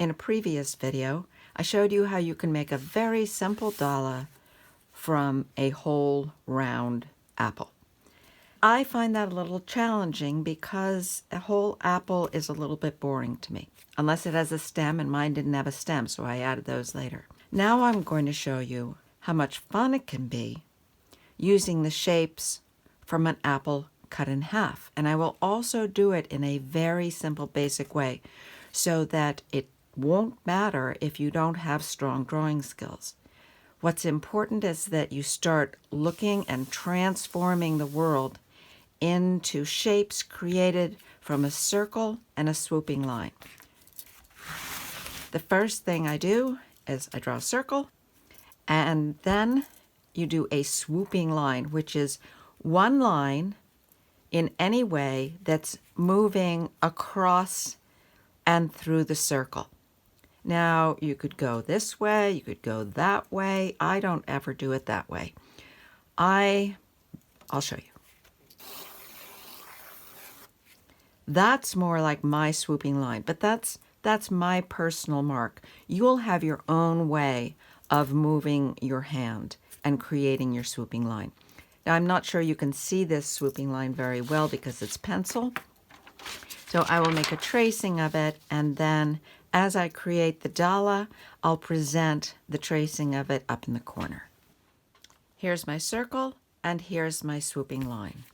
In a previous video, I showed you how you can make a very simple dala from a whole round apple. I find that a little challenging because a whole apple is a little bit boring to me, unless it has a stem, and mine didn't have a stem, so I added those later. Now I'm going to show you how much fun it can be using the shapes from an apple cut in half. And I will also do it in a very simple, basic way so that it won't matter if you don't have strong drawing skills. What's important is that you start looking and transforming the world into shapes created from a circle and a swooping line. The first thing I do is I draw a circle, and then you do a swooping line, which is one line in any way that's moving across and through the circle. Now, you could go this way, you could go that way. I don't ever do it that way. I'll show you. That's more like my swooping line, but that's my personal mark. You'll have your own way of moving your hand and creating your swooping line. Now, I'm not sure you can see this swooping line very well because it's pencil. So I will make a tracing of it, and then as I create the dala, I'll present the tracing of it up in the corner. Here's my circle, and here's my swooping line.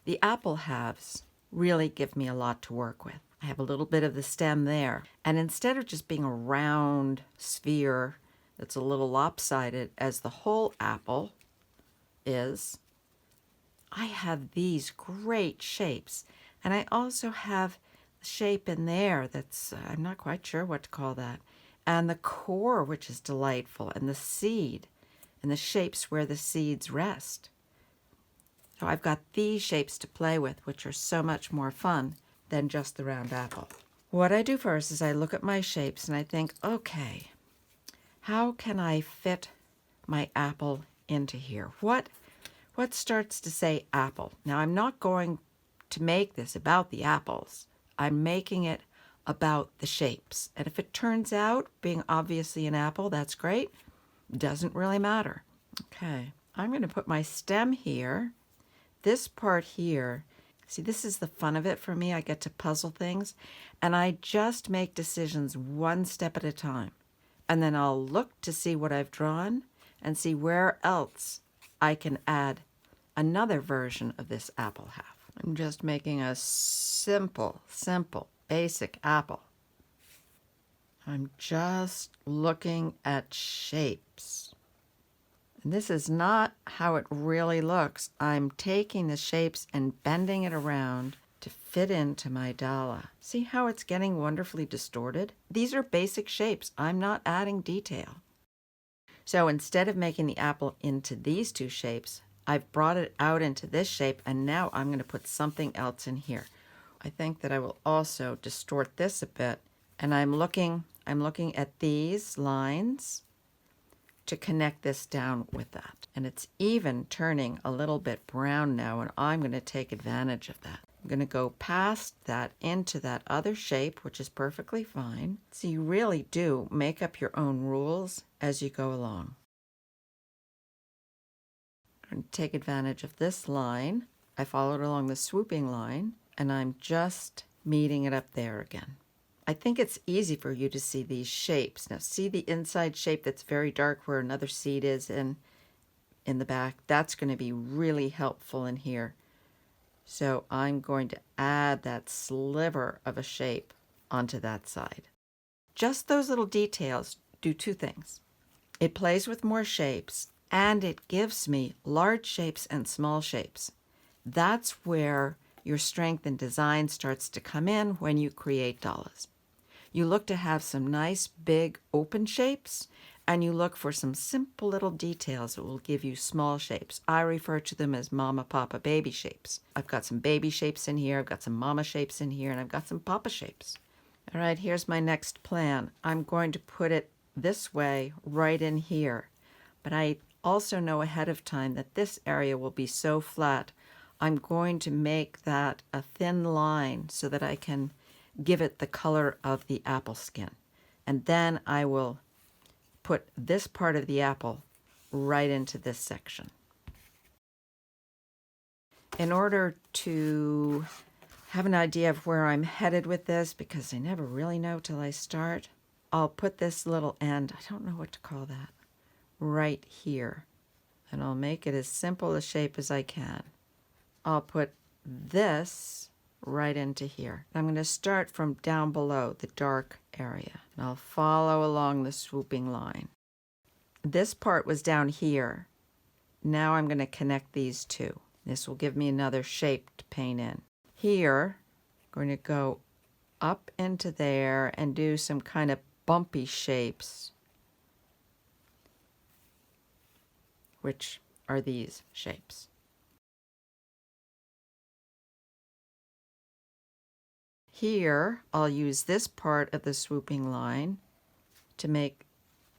The apple halves really give me a lot to work with. I have a little bit of the stem there, and instead of just being a round sphere that's a little lopsided as the whole apple is, I have these great shapes. And I also have the shape in there that's, I'm not quite sure what to call that. And the core, which is delightful, and the seed, and the shapes where the seeds rest. So I've got these shapes to play with, which are so much more fun than just the round apple. What I do first is I look at my shapes and I think, okay, how can I fit my apple into here? What starts to say apple? Now, I'm not going to make this about the apples. I'm making it about the shapes. And if it turns out being obviously an apple, that's great. Doesn't really matter. Okay, I'm going to put my stem here. This part here, see, this is the fun of it for me. I get to puzzle things, and I just make decisions one step at a time. And then I'll look to see what I've drawn and see where else I can add another version of this apple half. I'm just making a simple, basic apple. I'm just looking at shapes. And this is not how it really looks. I'm taking the shapes and bending it around to fit into my dala. See how it's getting wonderfully distorted? These are basic shapes. I'm not adding detail. So instead of making the apple into these two shapes, I've brought it out into this shape, and now I'm going to put something else in here. I think that I will also distort this a bit, and I'm looking at these lines to connect this down with that. And it's even turning a little bit brown now, and I'm going to take advantage of that. I'm going to go past that into that other shape, which is perfectly fine. So you really do make up your own rules as you go along. And take advantage of this line. I followed along the swooping line, and I'm just meeting it up there again. I think it's easy for you to see these shapes. Now, see the inside shape that's very dark where another seed is in the back? That's going to be really helpful in here. So I'm going to add that sliver of a shape onto that side. Just those little details do two things. It plays with more shapes, and it gives me large shapes and small shapes. That's where your strength in design starts to come in when you create dalas. You look to have some nice, big, open shapes, and you look for some simple little details that will give you small shapes. I refer to them as mama, papa, baby shapes. I've got some baby shapes in here, I've got some mama shapes in here, and I've got some papa shapes. All right, here's my next plan. I'm going to put it this way right in here, but I also know ahead of time that this area will be so flat, I'm going to make that a thin line so that I can give it the color of the apple skin. And then I will put this part of the apple right into this section. In order to have an idea of where I'm headed with this, because I never really know till I start, I'll put this little end, I don't know what to call that, right here. And I'll make it as simple a shape as I can. I'll put this right into here. I'm going to start from down below, the dark area. And I'll follow along the swooping line. This part was down here. Now I'm going to connect these two. This will give me another shape to paint in. Here, I'm going to go up into there and do some kind of bumpy shapes, which are these shapes. Here, I'll use this part of the swooping line to make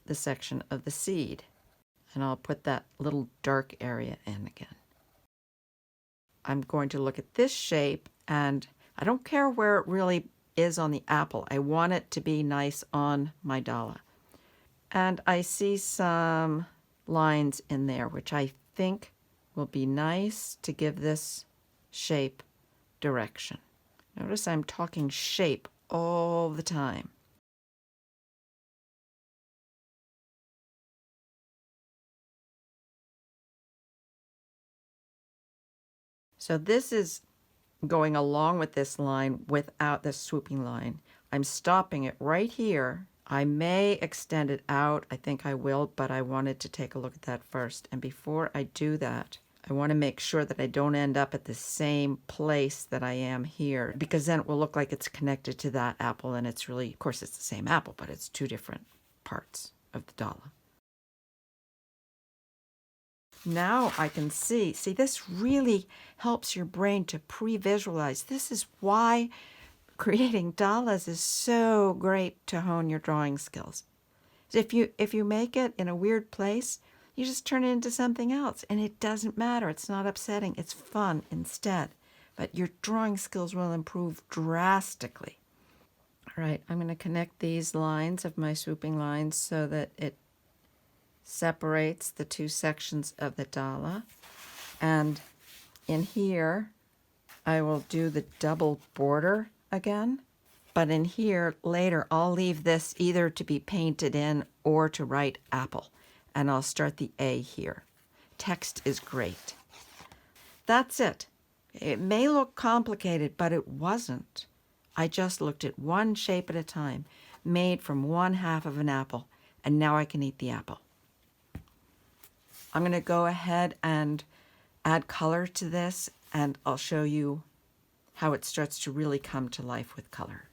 the section of the seed. And I'll put that little dark area in again. I'm going to look at this shape, and I don't care where it really is on the apple. I want it to be nice on my Dala. And I see some lines in there, which I think will be nice to give this shape direction. Notice I'm talking shape all the time. So this is going along with this line without the swooping line. I'm stopping it right here. I may extend it out. I think I will, but I wanted to take a look at that first. And before I do that, I want to make sure that I don't end up at the same place that I am here, because then it will look like it's connected to that apple, and it's really, of course, it's the same apple, but it's two different parts of the Dala. Now I can see, this really helps your brain to pre-visualize. This is why creating Dalas is so great to hone your drawing skills. If you make it in a weird place, you just turn it into something else, and it doesn't matter. It's not upsetting. It's fun instead. But your drawing skills will improve drastically. All right, I'm going to connect these lines of my swooping lines so that it separates the two sections of the Dala. And in here, I will do the double border again. But in here, later, I'll leave this either to be painted in or to write apple. And I'll start the A here. Text is great. That's it. It may look complicated, but it wasn't. I just looked at one shape at a time, made from one half of an apple, and now I can eat the apple. I'm going to go ahead and add color to this, and I'll show you how it starts to really come to life with color.